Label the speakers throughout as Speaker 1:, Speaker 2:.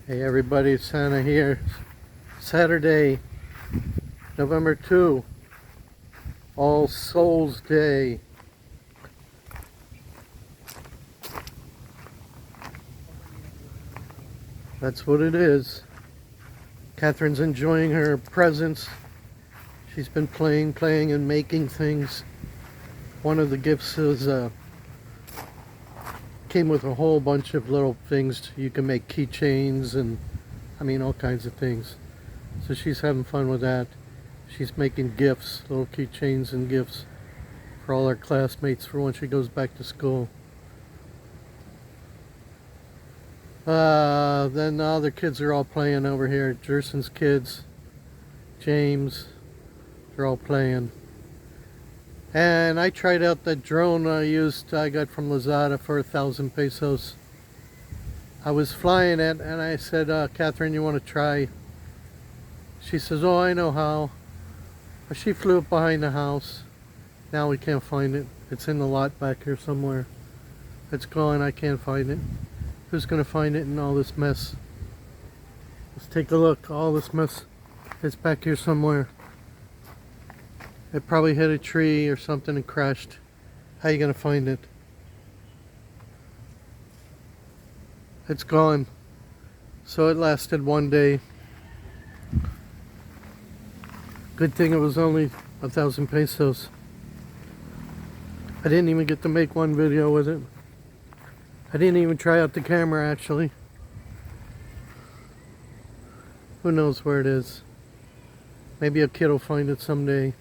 Speaker 1: Hey everybody, Santa here. Saturday, November 2, All Souls Day. That's what it is. Catherine's enjoying her presents. She's been playing and making things. One of the gifts is came with a whole bunch of little things. You can make keychains and all kinds of things. So she's having fun with that. She's making gifts, little keychains and gifts for all her classmates for when she goes back to school. Then the other kids are all playing over here. Jerson's kids, James, they're all playing. And I tried out that drone I got from Lazada for 1,000 pesos. I was flying it and I said, Catherine, you want to try? She says, oh, I know how. But she flew up behind the house. Now we can't find it. It's in the lot back here somewhere. It's gone. I can't find it. Who's going to find it in all this mess? Let's take a look. All this mess is back here somewhere. It probably hit a tree or something and crashed. How are you going to find it? It's gone. So it lasted one day. Good thing it was only 1,000 pesos. I didn't even get to make one video with it. I didn't even try out the camera actually. Who knows where it is? Maybe a kid will find it someday.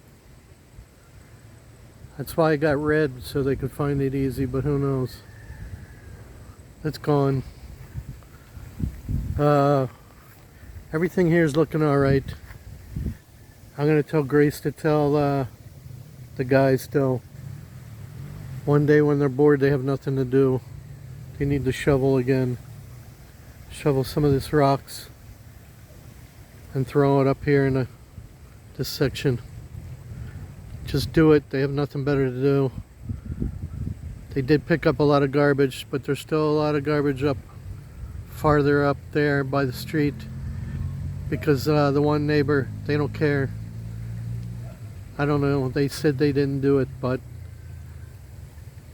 Speaker 1: That's why I got red, so they could find it easy, but who knows? It's gone. Everything here is looking alright. I'm going to tell Grace to tell the guys still. One day when they're bored, they have nothing to do. They need to shovel again. Shovel some of this rocks and throw it up here in this section. Just do it. They have nothing better to do. They did pick up a lot of garbage, but there's still a lot of garbage farther up there by the street because the one neighbor, they don't care. I don't know. They said they didn't do it, but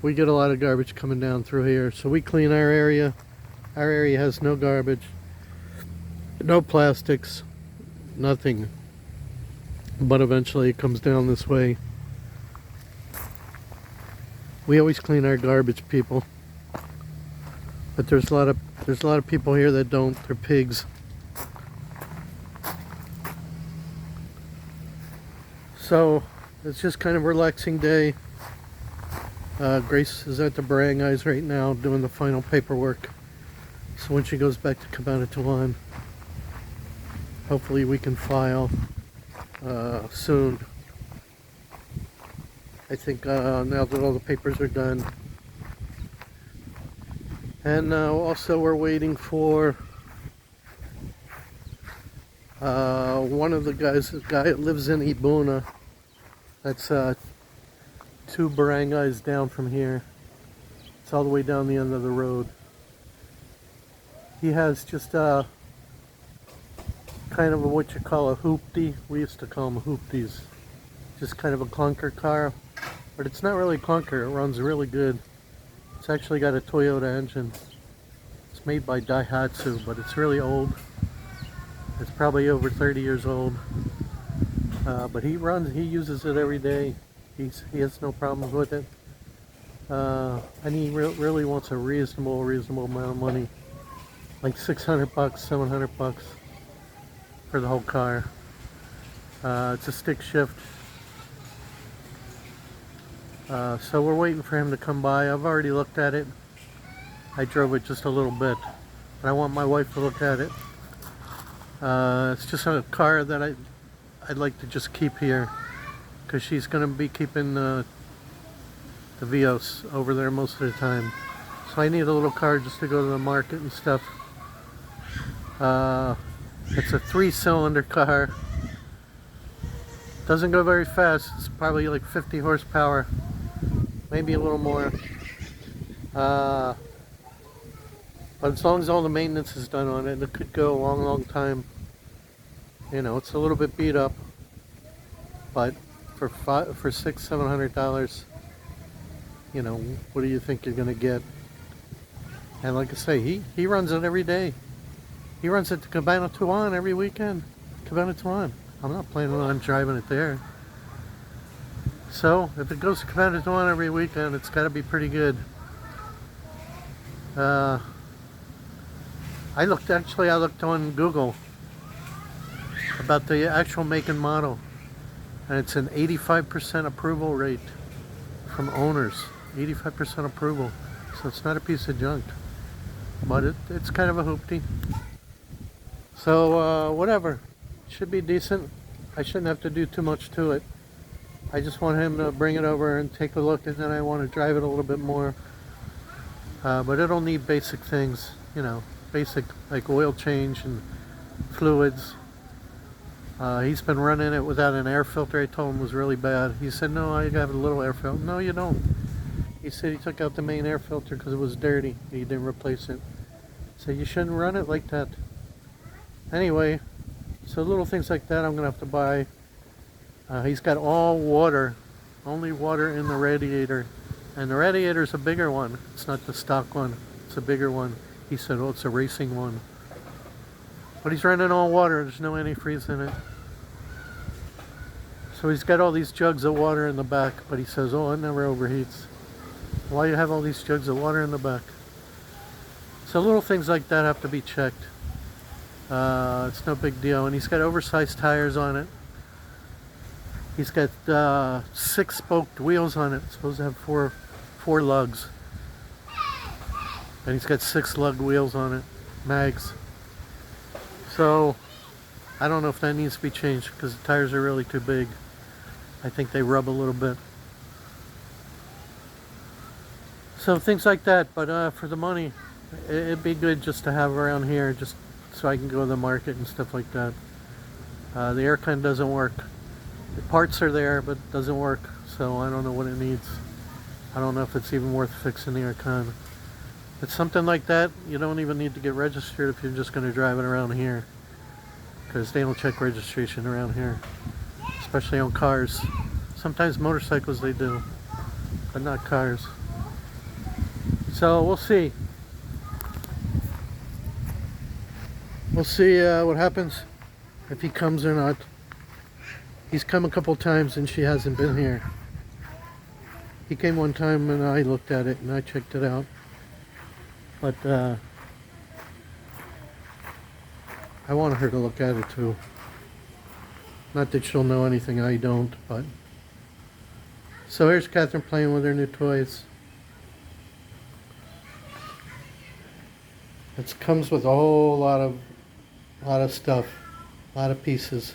Speaker 1: we get a lot of garbage coming down through here. So we clean our area. Our area has no garbage, no plastics, nothing. But eventually it comes down this way. We always clean our garbage, people. But there's a lot of people here that don't. They're pigs. So it's just kind of a relaxing day. Grace is at the barangays right now doing the final paperwork. So when she goes back to Cabanatuan, hopefully we can file soon. I think now that all the papers are done. And also we're waiting for one of the guys, this guy that lives in Ibuna. That's 2 barangays down from here. It's all the way down the end of the road. He has just kind of a, what you call a hoopty. We used to call them hoopties. Just kind of a clunker car. But it's not really clunker. It runs really good. It's actually got a Toyota engine. It's made by Daihatsu, but it's really old. It's probably over 30 years old. But he uses it every day. He has no problems with it. And he really wants a reasonable amount of money. Like 600 bucks, 700 bucks for the whole car. It's a stick shift. So we're waiting for him to come by. I've already looked at it. I drove it just a little bit. But I want my wife to look at it. It's just a car that I'd like to just keep here. Because she's going to be keeping the Vios over there most of the time. So I need a little car just to go to the market and stuff. It's a 3-cylinder car. Doesn't go very fast. It's probably like 50 horsepower. Maybe a little more. But as long as all the maintenance is done on it, it could go a long, long time. You know, it's a little bit beat up, but for $600-700, you know, what do you think you're gonna get? And like I say, he runs it every day. He runs it to Cabana Tuan every weekend. Cabana Tuan. I'm not planning on driving it there. So if it goes to Cabana Tuan every weekend, it's got to be pretty good. I looked on Google about the actual make and model, and it's an 85% approval rate from owners. 85% approval, so it's not a piece of junk, but it's kind of a hoopty. So whatever, should be decent. I shouldn't have to do too much to it. I just want him to bring it over and take a look, and then I want to drive it a little bit more. But it'll need basic things, you know, basic like oil change and fluids. He's been running it without an air filter. I told him it was really bad. He said, no, I have a little air filter. No, you don't. He said he took out the main air filter because it was dirty. He didn't replace it. So you shouldn't run it like that. Anyway, so little things like that I'm going to have to buy. He's got all water, only water in the radiator. And the radiator's a bigger one. It's not the stock one. It's a bigger one. He said, oh, it's a racing one. But he's running all water. There's no antifreeze in it. So he's got all these jugs of water in the back. But he says, oh, it never overheats. Why do you have all these jugs of water in the back? So little things like that have to be checked. It's no big deal. And he's got oversized tires on it. He's got 6 spoked wheels on it. It's supposed to have four lugs. And he's got 6 lug wheels on it. Mags. So I don't know if that needs to be changed because the tires are really too big. I think they rub a little bit. So things like that. But for the money, it'd be good just to have around here, just so I can go to the market and stuff like that. The aircon doesn't work. The parts are there, but it doesn't work, so I don't know what it needs. I don't know if it's even worth fixing the aircon. But something like that, you don't even need to get registered if you're just going to drive it around here, because they don't check registration around here, especially on cars. Sometimes motorcycles they do, but not cars. So we'll see. We'll see what happens, if he comes or not. He's come a couple times and she hasn't been here. He came one time and I looked at it and I checked it out. But I want her to look at it too. Not that she'll know anything I don't, but... So here's Catherine playing with her new toys. It comes with a whole lot of stuff, a lot of pieces.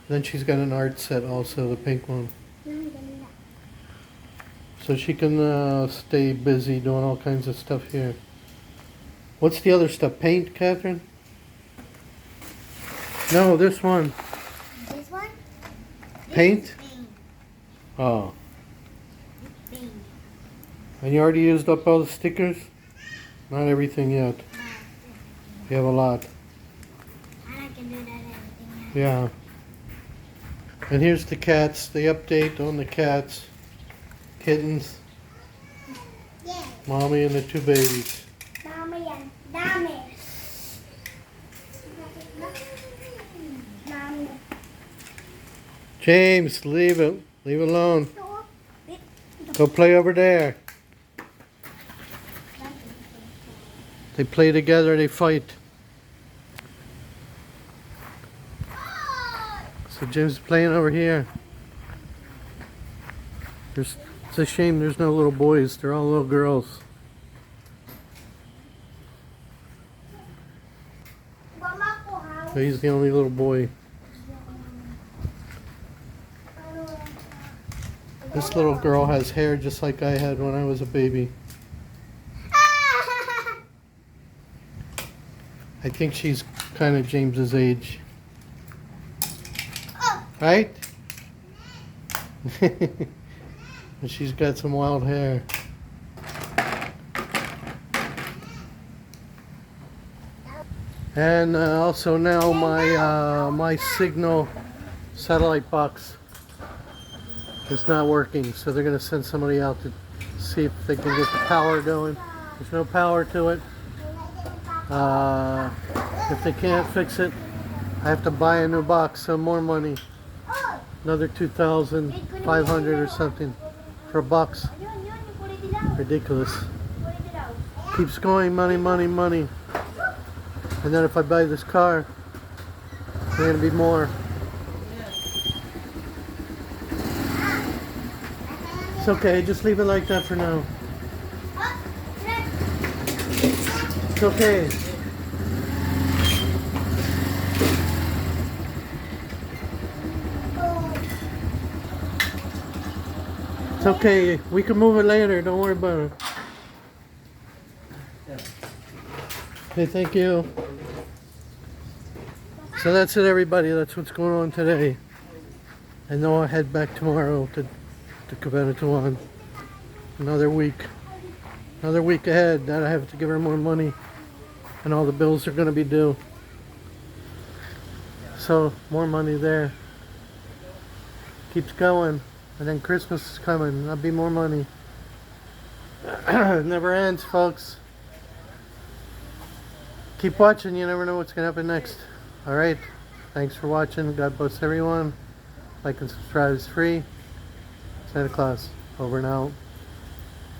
Speaker 1: Then she's got an art set also, the pink one. So she can stay busy doing all kinds of stuff here. What's the other stuff? Paint, Catherine? No, this one.
Speaker 2: This one?
Speaker 1: Paint? Oh. And you already used up all the stickers? Not everything yet. You have a lot.
Speaker 2: I can do that everything.
Speaker 1: Yeah. And here's the cats, the update on the cats. Kittens.
Speaker 2: Yeah.
Speaker 1: Mommy and the 2 babies.
Speaker 2: Mommy and Mommy. Mommy.
Speaker 1: James, leave it. Leave it alone. Go play over there. They play together, they fight. So James is playing over here. It's a shame there's no little boys. They're all little girls. So he's the only little boy. This little girl has hair just like I had when I was a baby. I think she's kind of James's age. Right? And she's got some wild hair. And also now my signal satellite box is not working, so they're going to send somebody out to see if they can get the power going. There's no power to it. If they can't fix it, I have to buy a new box, so more money. Another 2,500 or something for a box. Ridiculous. Keeps going, money, money, money. And then if I buy this car, there's going to be more. It's okay, just leave it like that for now. It's okay. It's okay, we can move it later, don't worry about it. Okay, thank you. So that's it, everybody. That's what's going on today. And then I'll head back tomorrow to Cabanatuan. Another week ahead that I have to give her more money, and all the bills are going to be due. So more money there. Keeps going, and then Christmas is coming. That'll be more money. It never ends, folks. Keep watching. You never know what's going to happen next. All right. Thanks for watching. God bless everyone. Like and subscribe is free. Santa Claus, over and out.